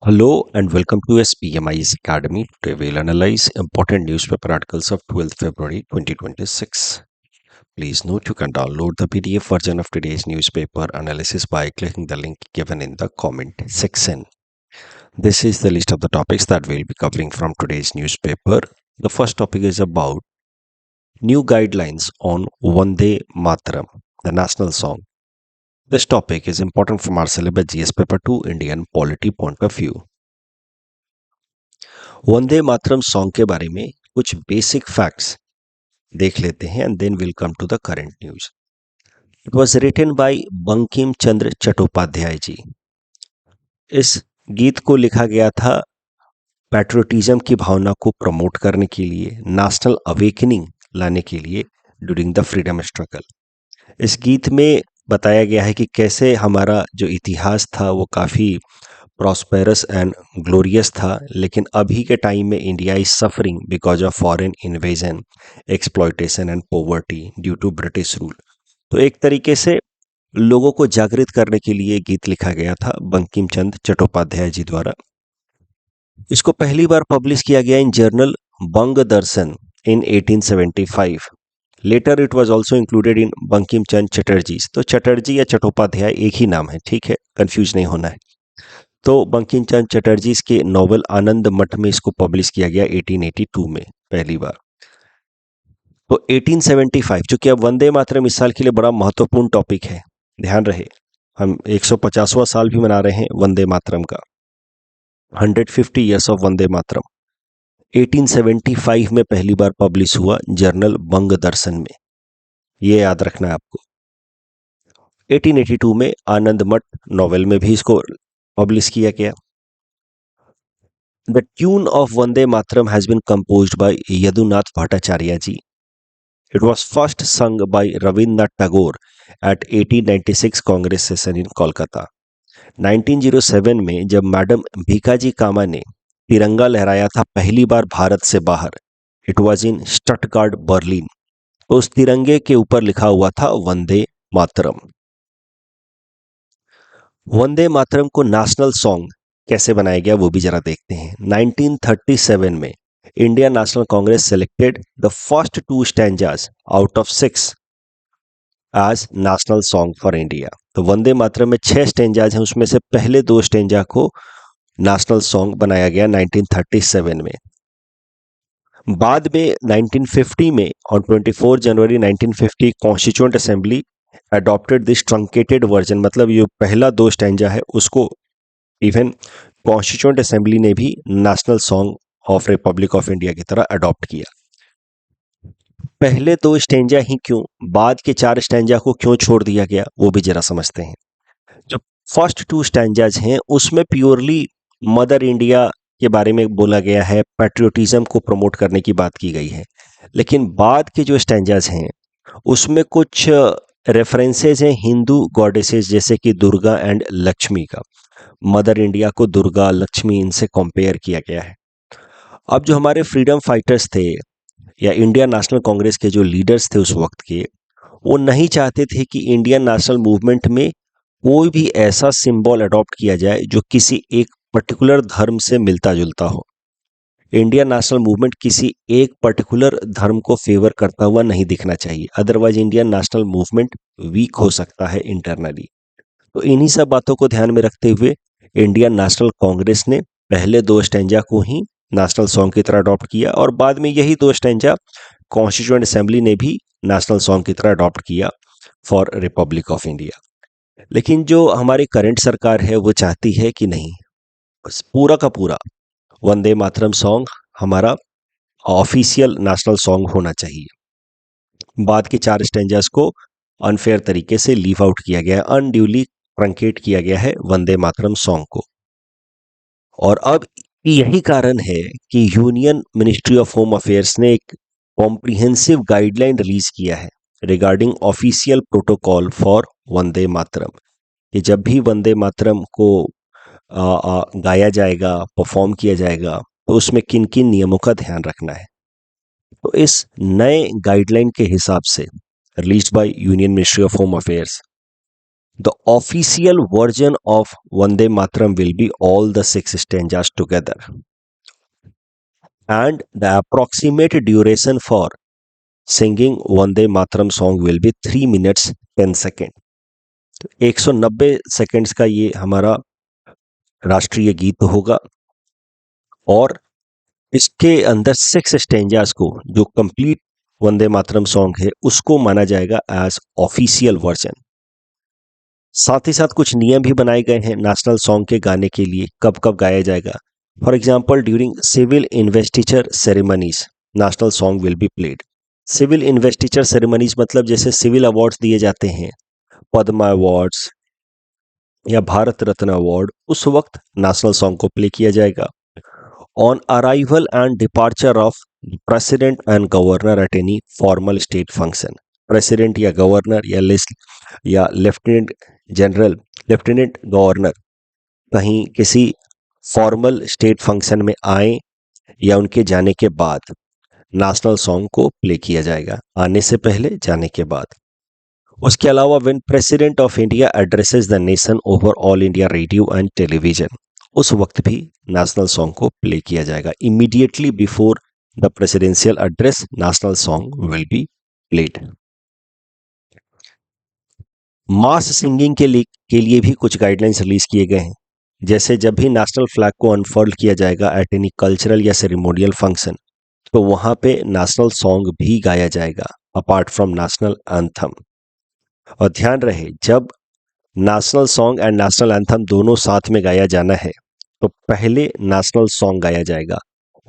Hello and welcome to SPMI's Academy. Today we'll analyze important newspaper articles of 12th February 2026. Please note you can download the PDF version of today's newspaper analysis by clicking the link given in the comment section. This is the list of the topics that we'll be covering from today's newspaper. The first topic is about new guidelines on Vande Mataram, the national song. This topic is important from our syllabus GS paper 2 Indian polity point of view. Vande Mataram song के बारे में कुछ basic facts देख लेते हैं and then will come to the current news. It was written by Bankim Chandra Chattopadhyay ji. इस गीत को लिखा गया था पैट्रियोटिज्म की भावना को प्रमोट करने के लिए, नेशनल अवेकनिंग लाने के लिए ड्यूरिंग द फ्रीडम स्ट्रगल। इस गीत में बताया गया है कि कैसे हमारा जो इतिहास था वो काफ़ी प्रॉस्पेरस एंड ग्लोरियस था, लेकिन अभी के टाइम में India is suffering because of foreign invasion, exploitation and poverty due to British rule. तो एक तरीके से लोगों को जागृत करने के लिए गीत लिखा गया था बंकिम चंद्र चट्टोपाध्याय जी द्वारा। इसको पहली बार पब्लिश किया गया in journal Banga Darshan in 1875। Later it was also included in Bankim Chandra Chatterjee. तो चटर्जी या चट्टोपाध्याय एक ही नाम है, ठीक है, कंफ्यूज नहीं होना है। तो बंकिम चंद्र चटर्जी के नॉवल आनंद मठ में इसको पब्लिश किया गया 1882 में पहली बार। तो 1875, चूंकि अब वंदे मातरम इस साल के लिए बड़ा महत्वपूर्ण टॉपिक है, ध्यान रहे हम 150वां साल भी मना रहे हैं वंदे मातरम का, 150 ईयर्स ऑफ वंदे मातरम। 1875 में पहली बार पब्लिश हुआ जर्नल बंग दर्शन में, ये याद रखना है आपको। 1882 में आनंद मठ नॉवेल में भी इसको पब्लिश किया गया। The tune of Vande Mataram has been composed by Yadunath Bhattacharya ji. It was first sung by Rabindranath Tagore at 1896 Congress session in Kolkata. 1907 में जब मैडम भीकाजी कामा ने तिरंगा लहराया था पहली बार भारत से बाहर, it was in Stuttgart Berlin, तो उस तिरंगे के ऊपर लिखा हुआ था वंदे मातरम। वंदे मातरम को नेशनल सॉन्ग कैसे बनाया गया वो भी जरा देखते हैं। 1937 में Indian National Congress selected the first 2 stanzas out of 6 as national song for India. तो वंदे मातरम में 6 स्टैंजाज हैं, उसमें से पहले 2 स्टैंजा को नेशनल सॉन्ग बनाया गया 1937 में। बाद में 1950 में on 24 January 1950 constituent assembly adopted this truncated version, मतलब ये पहला 2 स्टैंजा है उसको इवन कॉन्स्टिट्यूएंट असेंबली ने भी national song of Republic of India की तरह अडॉप्ट किया। पहले 2 स्टैंजा ही क्यों, बाद के 4 स्टैंजा को क्यों छोड़ दिया गया वो भी जरा समझते हैं। जो फर्स्ट 2 स्टैंजाज हैं उसमें प्योरली मदर इंडिया के बारे में बोला गया है, पैट्रियोटिज्म को प्रमोट करने की बात की गई है, लेकिन बाद के जो स्टैंजाज हैं उसमें कुछ रेफरेंसेज हैं हिंदू गॉडेसेस जैसे कि दुर्गा एंड लक्ष्मी का। मदर इंडिया को दुर्गा, लक्ष्मी, इनसे कंपेयर किया गया है। अब जो हमारे फ्रीडम फाइटर्स थे या इंडियन नेशनल कांग्रेस के जो लीडर्स थे उस वक्त के, वो नहीं चाहते थे कि इंडियन नेशनल मूवमेंट में कोई भी ऐसा सिंबल अडॉप्ट किया जाए जो किसी एक पर्टिकुलर धर्म से मिलता जुलता हो। इंडियन नेशनल मूवमेंट किसी एक पर्टिकुलर धर्म को फेवर करता हुआ नहीं दिखना चाहिए, otherwise Indian national movement weak हो सकता है इंटरनली। तो इन्हीं सब बातों को ध्यान में रखते हुए इंडियन नेशनल कांग्रेस ने पहले 2 स्टैंजा को ही नेशनल सॉन्ग की तरह अडॉप्ट किया और बाद में यही 2 स्टैंजा कॉन्स्टिट्यूएंट असेंबली ने भी नेशनल सॉन्ग की तरह अडॉप्ट किया फॉर रिपब्लिक ऑफ इंडिया। लेकिन जो हमारी करंट सरकार है वो चाहती है कि नहीं, बस पूरा का पूरा वंदे मातरम सॉन्ग हमारा ऑफिशियल नेशनल सॉन्ग होना चाहिए। बाद के 4 स्टैंजास को अनफेयर तरीके से लीव आउट किया गया, अनड्यूली ट्रंकेट किया गया है वंदे मातरम सॉन्ग को। और अब यही कारण है कि union ministry of home affairs ने एक कॉम्प्रिहेंसिव गाइडलाइन रिलीज किया है regarding official protocol for Vande Mataram, कि जब भी वंदे मातरम को गाया जाएगा, परफॉर्म किया जाएगा, तो उसमें किन किन नियमों का ध्यान रखना है। तो इस नए गाइडलाइन के हिसाब से released by union ministry of home affairs, The official version of Vande Mataram will be all the six stanzas together, and the approximate duration for singing Vande Mataram song will be 3 minutes 10 seconds. 190 seconds का ये हमारा राष्ट्रीय गीत होगा, और इसके अंदर six stanzas को, जो कंप्लीट वंदे मातरम सॉन्ग है, उसको माना जाएगा एज ऑफिशियल वर्जन। साथ ही साथ कुछ नियम भी बनाए गए हैं नेशनल सॉन्ग के गाने के लिए, कब कब गाया जाएगा। For example, during civil investiture ceremonies national song will be played. Civil investiture ceremonies मतलब जैसे सिविल अवार्ड्स दिए जाते हैं, पद्मा अवार्ड्स या भारत रत्न अवार्ड, उस वक्त नेशनल सॉन्ग को प्ले किया जाएगा। On arrival and departure of president and governor at any formal state function, president या गवर्नर या लेफ्टिनेंट जनरल, लेफ्टिनेंट गवर्नर कहीं किसी फॉर्मल स्टेट फंक्शन में आए या उनके जाने के बाद नेशनल सॉन्ग को प्ले किया जाएगा, आने से पहले, जाने के बाद। उसके अलावा when president of India addresses the nation over all India radio and television, उस वक्त भी नेशनल सॉन्ग को प्ले किया जाएगा। Immediately before the presidential address national song will be played. Mass singing के लिए भी कुछ गाइडलाइंस रिलीज किए गए हैं। जैसे जब भी नेशनल फ्लैग को अनफर्ल्ड किया जाएगा एट एनी कल्चरल या सेरेमोनियल फंक्शन, तो वहां पे नेशनल सॉन्ग भी गाया जाएगा अपार्ट फ्रॉम नेशनल एंथम। और ध्यान रहे, जब national song and national anthem दोनों साथ में गाया जाना है, तो पहले नेशनल सॉन्ग गाया जाएगा।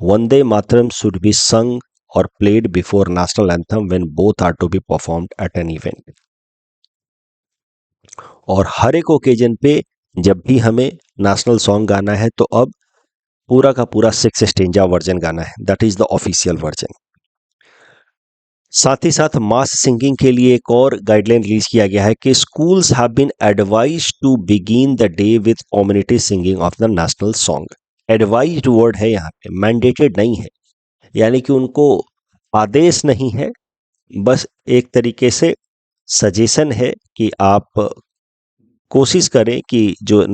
Vande Mataram should be sung और played before national anthem when both are to be performed at an event. और हर एक ओकेजन पे जब भी हमें नेशनल सॉन्ग गाना है, तो अब पूरा का पूरा सिक्स स्टेंजा वर्जन गाना है, that is the official version. साथ ही साथ मास सिंगिंग के लिए एक और गाइडलाइन रिलीज किया गया है कि schools have been advised to begin the day with community singing of the national song. Advised word है यहाँ पे, मैंडेटेड नहीं है, यानी कि उनको आदेश नहीं है, बस एक तरीके से सजेशन है कि आप कोशिश करें कि जो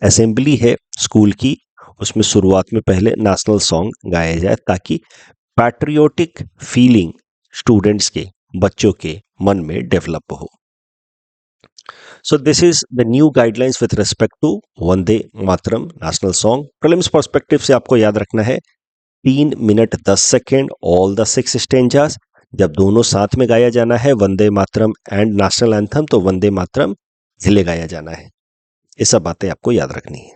असेंबली है स्कूल की, उसमें शुरुआत में पहले नेशनल सॉन्ग गाया जाए, ताकि पैट्रियोटिक फीलिंग स्टूडेंट्स के, बच्चों के मन में डेवलप हो। So this is the new guidelines with respect to Vande Mataram national song. Prelims perspective से आपको याद रखना है 3 minute 10 second all the six stanzas. जब दोनों साथ में गाया जाना है, Vande Mataram and national anthem, तो वंदे मातरम धीरे गाया जाना है। ये सब बातें आपको याद रखनी है।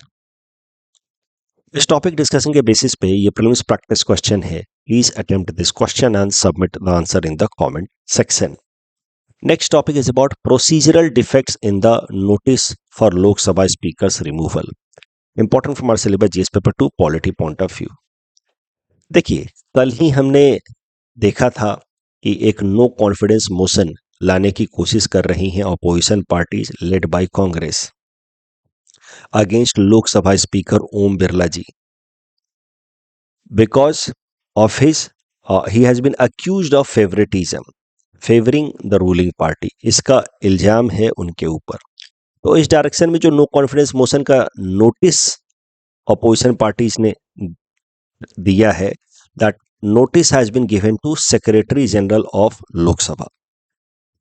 इस टॉपिक डिस्कशन के बेसिस पे ये प्रीलिम्स प्रैक्टिस क्वेश्चन है। Please attempt this question and submit the answer in the comment section. Next topic is about procedural defects in the notice for Lok Sabha speakers removal. Important from our syllabus GS paper 2 polity point of view. देखिए, कल ही हमने देखा था कि एक no confidence motion लाने की कोशिश कर रही हैं opposition parties led by Congress against Lok Sabha speaker Om Birla ji, because of his he has been accused of favouritism, favouring the ruling party. इसका इल्जाम है उनके ऊपर। तो इस डायरेक्शन में जो नो कॉन्फिडेंस मोशन का नोटिस अपोजिशन पार्टीज ने दिया है, that notice has been given to secretary general of Lok Sabha.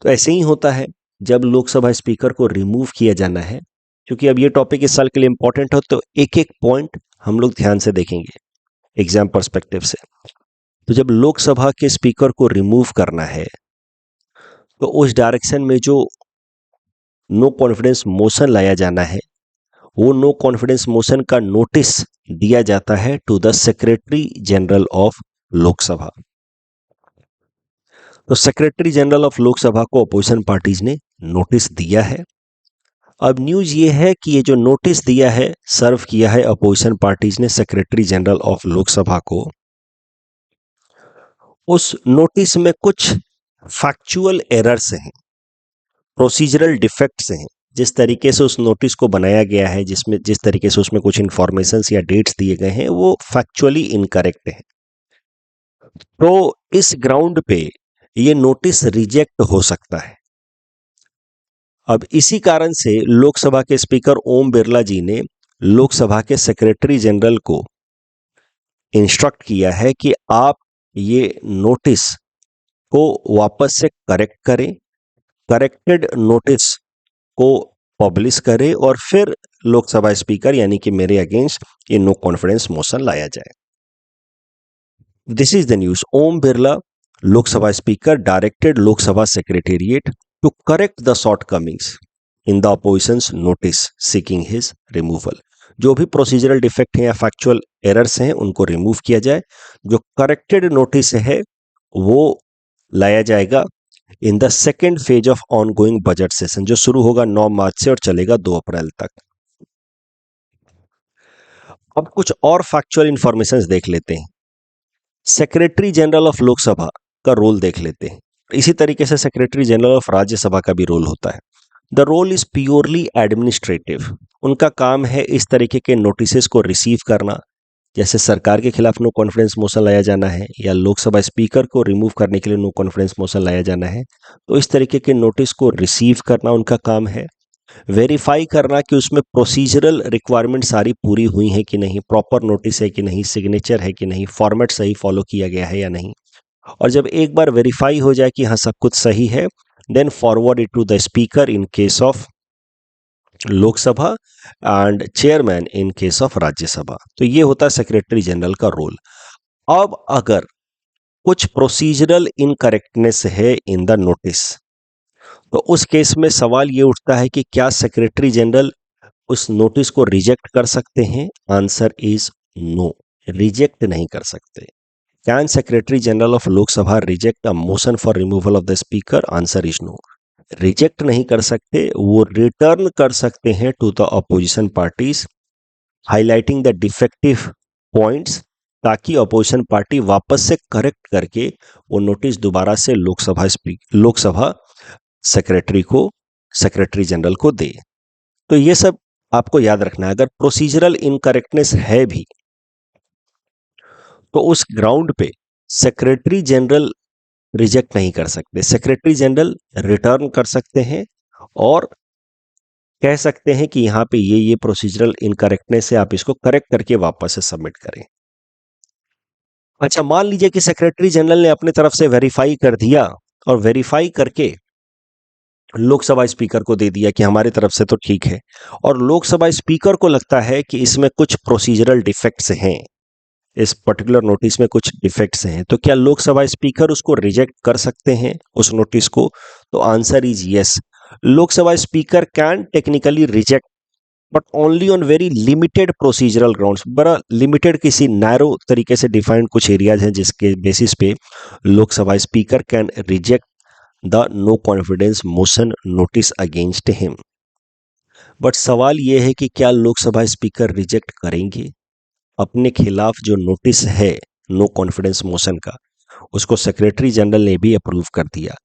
तो ऐसे ही होता है जब लोकसभा स्पीकर को रिमूव किया जाना है। क्योंकि अब ये टॉपिक इस साल के लिए इंपॉर्टेंट हो, तो एक एक पॉइंट हम लोग ध्यान से देखेंगे एग्जाम पर्सपेक्टिव से। तो जब लोकसभा के स्पीकर को रिमूव करना है, तो उस डायरेक्शन में जो नो कॉन्फिडेंस मोशन लाया जाना है, वो नो कॉन्फिडेंस मोशन का नोटिस दिया जाता है to the secretary general of Lok Sabha. तो सेक्रेटरी जनरल ऑफ लोकसभा को अपोजिशन पार्टीज ने नोटिस दिया है। अब न्यूज ये है कि ये जो नोटिस दिया है, सर्व किया है अपोजिशन पार्टीज ने सेक्रेटरी जनरल ऑफ लोकसभा को, उस नोटिस में कुछ फैक्चुअल एरर्स हैं, प्रोसीजरल डिफेक्ट्स हैं। जिस तरीके से उस नोटिस को बनाया गया है, जिस तरीके से उसमें कुछ इंफॉर्मेशंस या डेट्स दिए गए हैं, वो फैक्चुअली इनकरेक्ट है। तो इस ग्राउंड पे ये नोटिस रिजेक्ट हो सकता है। अब इसी कारण से लोकसभा के स्पीकर ओम बिरला जी ने लोकसभा के सेक्रेटरी जनरल को इंस्ट्रक्ट किया है कि आप ये नोटिस को वापस से करेक्ट करें, करेक्टेड नोटिस को पब्लिश करें और फिर लोकसभा स्पीकर यानी कि मेरे अगेंस्ट ये नो कॉन्फिडेंस मोशन लाया जाए। This is the news. Om Birla Lok Sabha speaker directed Lok Sabha secretariat to correct the shortcomings in the oppositions notice seeking his removal. जो भी प्रोसीजरल डिफेक्ट हैं या फैक्चुअल एरर्स हैं उनको रिमूव किया जाए। जो करेक्टेड नोटिस है वो लाया जाएगा in the second phase of on going budget session, जो शुरू होगा 9 मार्च से और चलेगा 2 अप्रैल तक। अब कुछ और फैक्चुअल इंफॉर्मेशन देख लेते हैं। सेक्रेटरी जनरल ऑफ लोकसभा का रोल देख लेते हैं। इसी तरीके से सेक्रेटरी जनरल ऑफ राज्यसभा का भी रोल होता है। The role is purely administrative. उनका काम है इस तरीके के नोटिसेस को रिसीव करना, जैसे सरकार के खिलाफ नो कॉन्फिडेंस मोशन लाया जाना है या लोकसभा स्पीकर को रिमूव करने के लिए नो कॉन्फिडेंस मोशन लाया जाना है, तो इस तरीके के नोटिस को रिसीव करना उनका काम है। वेरीफाई करना कि उसमें प्रोसीजरल रिक्वायरमेंट सारी पूरी हुई हैं कि नहीं, प्रॉपर नोटिस है कि नहीं, सिग्नेचर है कि नहीं, फॉर्मेट सही फॉलो किया गया है या नहीं। और जब एक बार वेरीफाई हो जाए कि हाँ सब कुछ सही है, then forward it to the speaker in case of Lok Sabha and chairman in case of Rajya Sabha. तो ये होता है सेक्रेटरी जनरल का रोल। अब अगर कुछ प्रोसीजरल इनकरेक्टनेस है इन द नोटिस, तो उस केस में सवाल ये उठता है कि क्या सेक्रेटरी जनरल उस नोटिस को रिजेक्ट कर सकते हैं? आंसर इज नो, रिजेक्ट नहीं कर सकते। Can secretary general of Lok Sabha reject a motion for removal of the speaker? Answer is no, reject नहीं कर सकते। वो रिटर्न कर सकते हैं to the opposition parties highlighting the defective points, ताकि अपोजिशन पार्टी वापस से करेक्ट करके वो नोटिस दोबारा से लोकसभा सेक्रेटरी जनरल को दे। तो ये सब आपको याद रखना है। अगर प्रोसीजरल इनकरेक्टनेस है भी तो उस ग्राउंड पे सेक्रेटरी जनरल रिजेक्ट नहीं कर सकते। सेक्रेटरी जनरल रिटर्न कर सकते हैं और कह सकते हैं कि यहाँ पे ये प्रोसीजरल इनकरेक्टनेस है, आप इसको करेक्ट करके वापस से सबमिट करें। अच्छा, मान लीजिए कि सेक्रेटरी जनरल ने अपने तरफ से वेरीफाई कर दिया और वेरीफाई करके लोकसभा स्पीकर को दे दिया कि हमारी तरफ से तो ठीक है, और लोकसभा स्पीकर को लगता है कि इसमें कुछ प्रोसीजरल डिफेक्ट्स हैं, इस पर्टिकुलर नोटिस में कुछ डिफेक्ट्स हैं, तो क्या लोकसभा स्पीकर उसको रिजेक्ट कर सकते हैं उस नोटिस को? तो answer is yes. Lok Sabha speaker can technically reject but only on very limited procedural grounds. बड़ा लिमिटेड, किसी नैरो तरीके से डिफाइंड कुछ एरियाज हैं जिसके बेसिस पे Lok Sabha speaker can reject the no confidence motion notice against him. But सवाल यह है कि क्या लोकसभा स्पीकर रिजेक्ट करेंगे? अपने खिलाफ जो नोटिस है नो कॉन्फिडेंस मोशन का, उसको सेक्रेटरी जनरल ने भी अप्रूव कर दिया,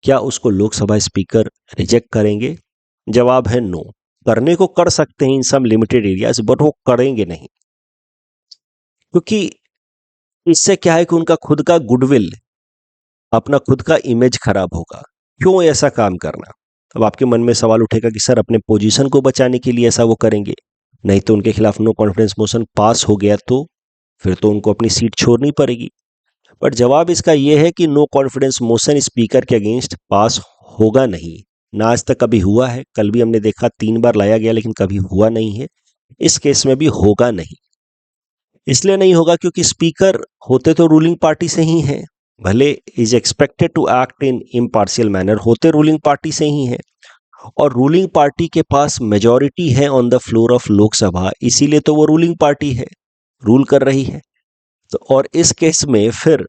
क्या उसको लोकसभा स्पीकर रिजेक्ट करेंगे? जवाब है नो। करने को कर सकते हैं इन सम लिमिटेड एरियाज, बट वो करेंगे नहीं, क्योंकि इससे क्या है कि उनका खुद का गुडविल, अपना खुद का इमेज खराब होगा। क्यों ऐसा काम करना? अब आपके मन में सवाल उठेगा कि सर अपने पोजीशन को बचाने के लिए ऐसा वो करेंगे, नहीं तो उनके खिलाफ नो कॉन्फिडेंस मोशन पास हो गया तो फिर तो उनको अपनी सीट छोड़नी पड़ेगी। बट जवाब इसका यह है कि नो कॉन्फिडेंस मोशन स्पीकर के अगेंस्ट पास होगा नहीं। ना आज तक कभी हुआ है, कल भी हमने देखा 3 बार लाया गया लेकिन कभी हुआ नहीं है। इस केस में भी होगा नहीं। इसलिए नहीं होगा क्योंकि स्पीकर होते तो रूलिंग पार्टी से ही हैं, भले is expected to act in impartial manner, होते रूलिंग पार्टी से ही हैं, और रूलिंग पार्टी के पास मेजॉरिटी है on the floor of Lok Sabha, इसीलिए तो वो रूलिंग पार्टी है, रूल कर रही है। तो और इस केस में फिर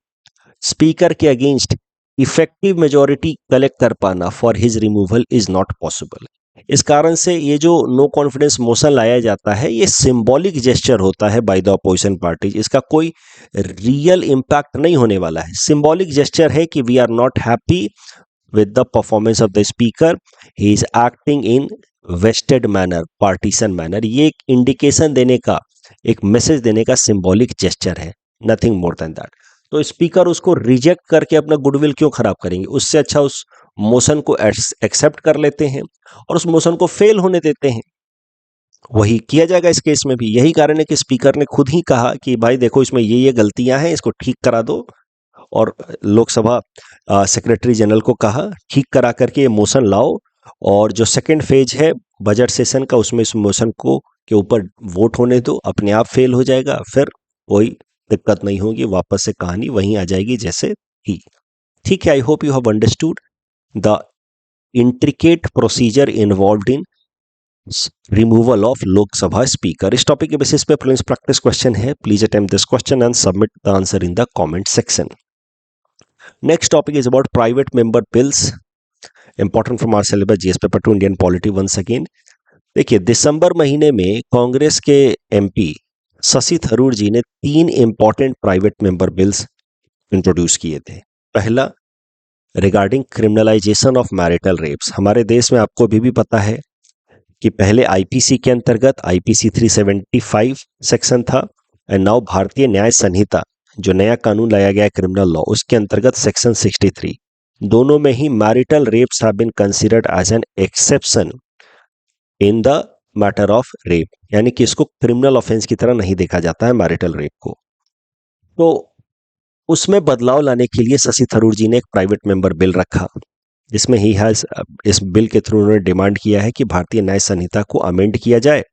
स्पीकर के अगेंस्ट इफेक्टिव मेजॉरिटी कलेक्ट कर पाना for his removal is not possible. इस कारण से ये जो नो कॉन्फिडेंस मोशन लाया जाता है ये सिंबॉलिक जेस्चर होता है बाय द अपोजिशन पार्टीज। इसका कोई रियल इंपैक्ट नहीं होने वाला है, सिंबॉलिक जेस्चर है कि we are not happy with the performance of the speaker, he is acting in vested manner, partisan manner। ये एक इंडिकेशन देने का, एक मैसेज देने का सिंबॉलिक जेस्चर है, नथिंग मोर देन दैट। तो स्पीकर उसको रिजेक्ट करके अपना गुडविल क्यों खराब करेंगे? उससे अच्छा उस मोशन को एक्सेप्ट कर लेते हैं और उस मोशन को फेल होने देते हैं। वही किया जाएगा इस केस में भी। यही कारण है कि स्पीकर ने खुद ही कहा कि भाई देखो इसमें ये गलतियां हैं, इसको ठीक करा दो। और लोकसभा सेक्रेटरी जनरल को कहा ठीक करा करके ये मोशन लाओ, और जो सेकंड फेज है बजट सेशन का उसमें इस मोशन को के ऊपर वोट होने दो, अपने आप फेल हो जाएगा, फिर कोई दिक्कत नहीं होगी, वापस से कहानी वहीं आ जाएगी जैसे थी। ठीक है, I hope you have understood the intricate procedure involved in removal of Lok Sabha speaker. इस टॉपिक के बेसिस पे प्रीलिम्स प्रैक्टिस क्वेश्चन है। Please attempt this question and submit the answer in the comment section. Next topic is about private member bills, important from our syllabus GS paper 2 Indian polity once again. देखिए, दिसंबर महीने में कांग्रेस के MP Shashi Tharoor ji ने 3 important private member bills introduce किए थे। पहला, regarding criminalisation of marital rapes. हमारे देश में आपको अभी भी पता है कि पहले आईपीसी के अंतर्गत आईपीसी 375 सेक्शन था, एंड नाउ भारतीय न्याय संहिता जो नया कानून लाया गया है क्रिमिनल लॉ, उसके अंतर्गत सेक्शन 63, दोनों में ही marital rapes have been considered as an exception in the matter of rape, यानी कि इसको क्रिमिनल ऑफेंस की तरह नहीं देखा जाता है मैरिटल रेप को। तो उसमें बदलाव लाने के लिए शशि थरूर जी ने एक प्राइवेट मेंबर बिल रखा, जिसमें ही हैज इस बिल के थ्रू उन्होंने डिमांड किया है कि भारतीय न्याय संहिता को अमेंड किया जाए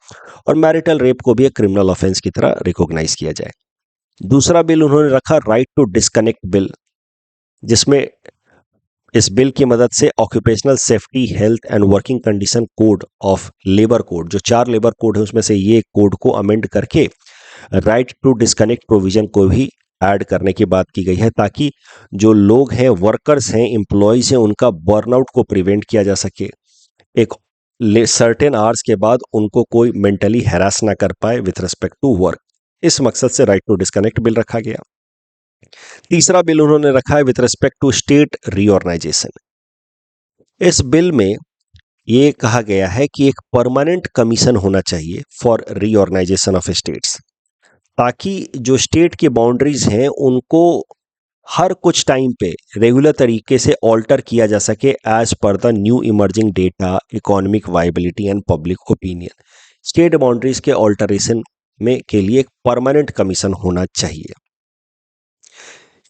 और मैरिटल रेप को भी एक क्रिमिनल ऑफेंस की तरह रिकॉग्नाइज किया जाए। दूसरा बिल उन्होंने रखा राइट टू डिस्कनेक्ट बिल, जिसमें इस बिल की मदद से occupational safety, health and working condition code of labour code, जो 4 लेबर कोड है उसमें से ये कोड को अमेंड करके राइट टू डिस्कनेक्ट प्रोविजन को भी ऐड करने की बात की गई है, ताकि जो लोग हैं, वर्कर्स हैं, एम्प्लॉयज हैं, उनका बर्नआउट को प्रिवेंट किया जा सके। एक सर्टेन आवर्स के बाद उनको कोई मेंटली हैरास ना कर पाए विथ रिस्पेक्ट टू वर्क। इस मकसद से राइट टू डिस्कनेक्ट बिल रखा गया। तीसरा बिल उन्होंने रखा है with respect to state reorganisation. इस बिल में ये कहा गया है कि एक परमानेंट कमीशन होना चाहिए फॉर रीऑर्गेनाइजेशन ऑफ स्टेट्स, ताकि जो स्टेट की बाउंड्रीज हैं उनको हर कुछ टाइम पे रेगुलर तरीके से ऑल्टर किया जा सके as per the new emerging data, economic viability and public opinion. State boundaries के ऑल्टरेशन में के लिए एक परमानेंट कमीशन होना चाहिए।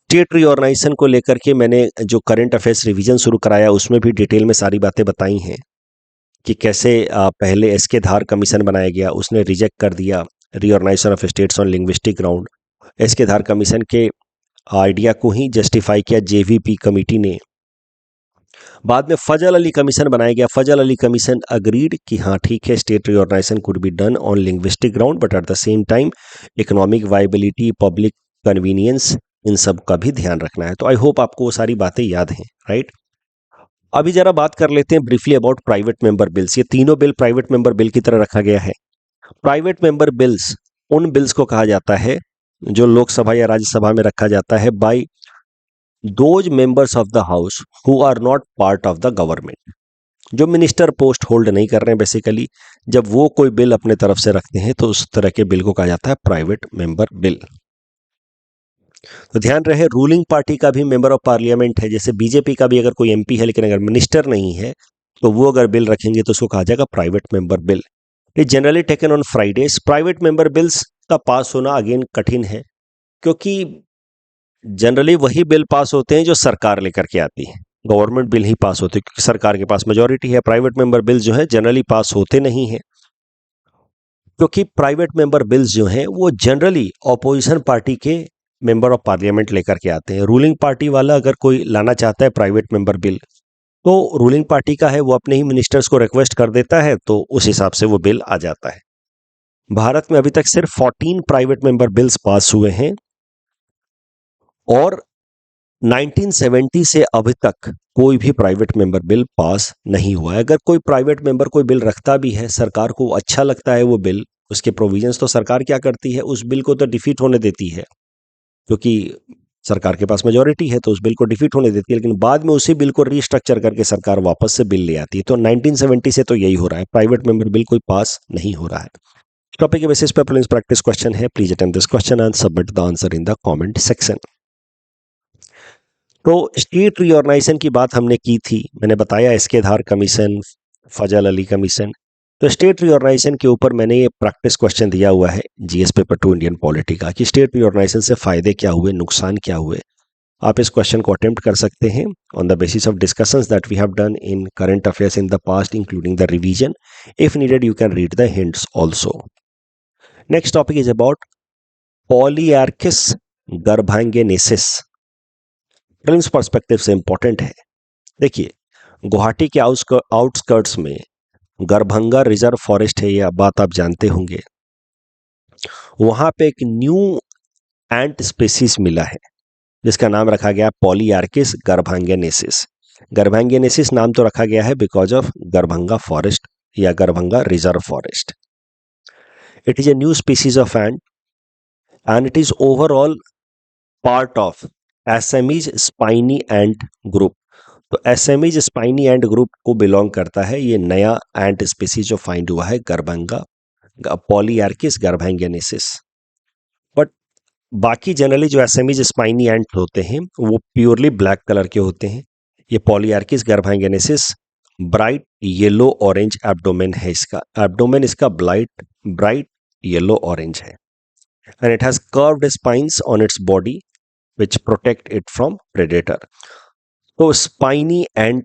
स्टेट रीऑर्गेनाइजेशन को लेकर के मैंने जो करंट अफेयर्स रिवीजन शुरू कराया उसमें भी डिटेल में सारी बातें बताई हैं कि कैसे पहले एसके धार कमीशन बनाया गया, उसने रिजेक्ट कर दिया reorganisation of states on linguistic ground. S K Dhar commission के आइडिया को ही जस्टिफाई किया जेवीपी कमेटी ने। बाद में फजल अली कमीशन बनाया गया। फजल अली कमीशन अग्रीड कि हाँ ठीक है, state reorganisation could be done on linguistic ground, but at the same time economic viability, public convenience, इन सब का भी ध्यान रखना है। तो आई होप आपको वो सारी बातें याद हैं, राइट। अभी जरा बात कर लेते हैं briefly about private member bills. ये तीनों बिल प्राइवेट मेंबर बिल की तरह रखा गया है। प्राइवेट मेंबर बिल्स उन बिल्स को कहा जाता है जो लोकसभा या राज्यसभा में रखा जाता है by those members of the house who are not part of the government, जो मिनिस्टर पोस्ट होल्ड नहीं कर रहे हैं बेसिकली। जब वो कोई बिल अपने तरफ से रखते हैं तो उस तरह के बिल को कहा जाता है प्राइवेट मेंबर बिल। तो ध्यान रहे, रूलिंग पार्टी का भी मेंबर ऑफ पार्लियामेंट है, जैसे बीजेपी का भी अगर कोई एमपी है लेकिन अगर मिनिस्टर नहीं है तो वो अगर बिल रखेंगे तो उसको कहा जाएगा private member bill. It generally taken on Fridays. Private member bills का पास होना अगेन कठिन है, क्योंकि जनरली वही बिल पास होते हैं जो सरकार लेकर के आती है। गवर्नमेंट बिल ही पास होते हैं क्योंकि सरकार के पास मेजोरिटी है। प्राइवेट मेंबर बिल जो है जनरली पास होते नहीं है, क्योंकि प्राइवेट मेंबर बिल्स जो हैं वो जनरली ऑपोजिशन पार्टी के मेंबर ऑफ पार्लियामेंट लेकर के आते हैं। रूलिंग पार्टी वाला अगर कोई लाना चाहता है प्राइवेट मेंबर बिल, तो रूलिंग पार्टी का है, वो अपने ही मिनिस्टर्स को रिक्वेस्ट कर देता है, तो उस हिसाब से वो बिल आ जाता है। भारत में अभी तक सिर्फ 14 प्राइवेट मेंबर बिल्स पास हुए हैं और 1970 से अभी तक कोई भी प्राइवेट मेंबर बिल पास नहीं हुआ है। अगर कोई प्राइवेट मेंबर कोई बिल रखता भी है, सरकार को अच्छा लगता है वो बिल, उसके प्रोविजंस, तो सरकार क्या करती है, उस बिल को तो डिफीट होने देती है, क्योंकि सरकार के पास मेजोरिटी है तो उस बिल को डिफीट होने देती है, लेकिन बाद में उसी बिल को रीस्ट्रक्चर करके सरकार वापस से बिल ले आती है। तो 1970 से तो यही हो रहा है, प्राइवेट मेंबर बिल कोई पास नहीं हो रहा है। टॉपिक के बेसिस पे प्रीलिम्स प्रैक्टिस क्वेश्चन है। Please attempt this question and submit the answer in the comment section. तो स्टेट रीऑर्गेनाइजेशन की बात हमने की थी, मैंने बताया एसके धार कमीशन, फजल अली कमीशन। तो स्टेट रीऑर्गेनाइजेशन के ऊपर मैंने ये प्रैक्टिस क्वेश्चन दिया हुआ है जीएस पेपर 2 इंडियन पॉलिटी का कि स्टेट रीऑर्गेनाइजेशन से फायदे क्या हुए, नुकसान क्या हुए। आप इस क्वेश्चन को अटेम्प्ट कर सकते हैं on the basis of discussions that we have done in current affairs in the past including the revision. If needed you can read the hints also. Next topic is about Polyrhachis garbhangensis. Prelims perspective से important है। देखिए, गुवाहाटी के outskirts में गरभंगा reserve forest है, यह बात आप जानते होंगे। वहां पे एक न्यू एंट स्पीसीज मिला है जिसका नाम रखा गया पॉलीआर्किस गर्भांगेनेसिस। गर्भांगेनेसिस नाम तो रखा गया है बिकॉज ऑफ गरभंगा फॉरेस्ट या Garbhanga reserve forest. It is a new species of ant and it is overall part of Assamese spiny ant group. तो एसेमीज स्पाइनी एंट ग्रुप को बिलोंग करता है ये नया एंट स्पीसीज जो फाइंड हुआ है गरभंगा पॉलीआर्किस गर्भांगेनेसिस। बट बाकी जनरली जो एसेमीज स्पाइनी एंट होते हैं वो प्योरली ब्लैक कलर के होते हैं। ये पॉलीआर्किस गर्भांगेनेसिस ब्राइट येलो ऑरेंज एब्डोमेन है, इसका एब्डोमेन इसका ब्राइट येलो ऑरेंज है and it has curved spines on its body which protect it from predator। तो स्पाइनी एंट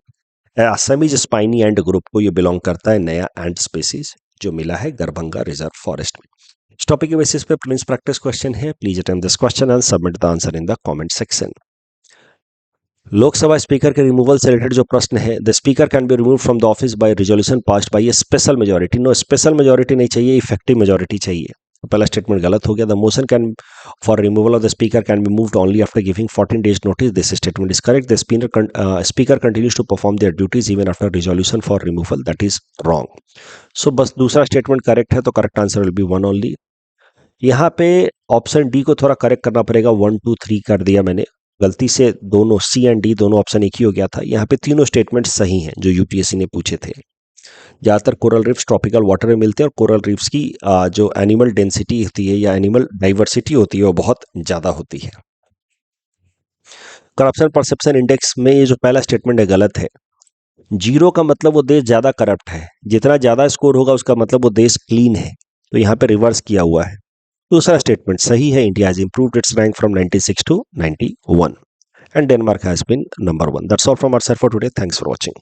असमीज स्पाइनी एंट ग्रुप को ये बिलोंग करता है नया एंट स्पीसीज जो मिला है गरभंगा रिजर्व फॉरेस्ट में। इस टॉपिक के बेसिस पे प्रीलिम्स प्रैक्टिस क्वेश्चन है। Please attempt this question and submit the answer in the comment section. Lok Sabha speaker के रिमूवल से रिलेटेड जो प्रश्न है, the speaker can be remove from the office by resolution passed by a special majority. No, special majority नहीं चाहिए, effective majority चाहिए। तो पहला स्टेटमेंट गलत हो गया। The motion can for removal of the speaker can be moved only after giving 14 days notice. This statement is correct. The speaker continues to perform their duties even after resolution for removal, that is wrong. So बस दूसरा statement correct है, तो correct answer will be 1 only. यहाँ पे option D को थोड़ा correct करना पड़ेगा, 1 2 3 कर दिया मैंने गलती से, दोनों सी एंड डी दोनों ऑप्शन एक ही हो गया था। यहाँ पे तीनों स्टेटमेंट सही हैं जो यूपीएससी ने पूछे थे। ज़्यादातर कोरल रिफ्स ट्रॉपिकल वाटर में मिलते हैं और कोरल रिफ्स की जो एनिमल डेंसिटी होती है या एनिमल डाइवर्सिटी होती है वो बहुत ज़्यादा होती है। करप्शन परसेप्शन इंडेक्स में ये जो पहला स्टेटमेंट है गलत है। 0 का मतलब वो देश ज़्यादा करप्ट है, जितना ज़्यादा स्कोर होगा उसका मतलब वो देश क्लीन है, तो यहाँ पे रिवर्स किया हुआ है। दूसरा स्टेटमेंट सही है, India has improved it's rank from 96 to 91 and Denmark has been number 1। That's all from our side for today. Thanks for watching.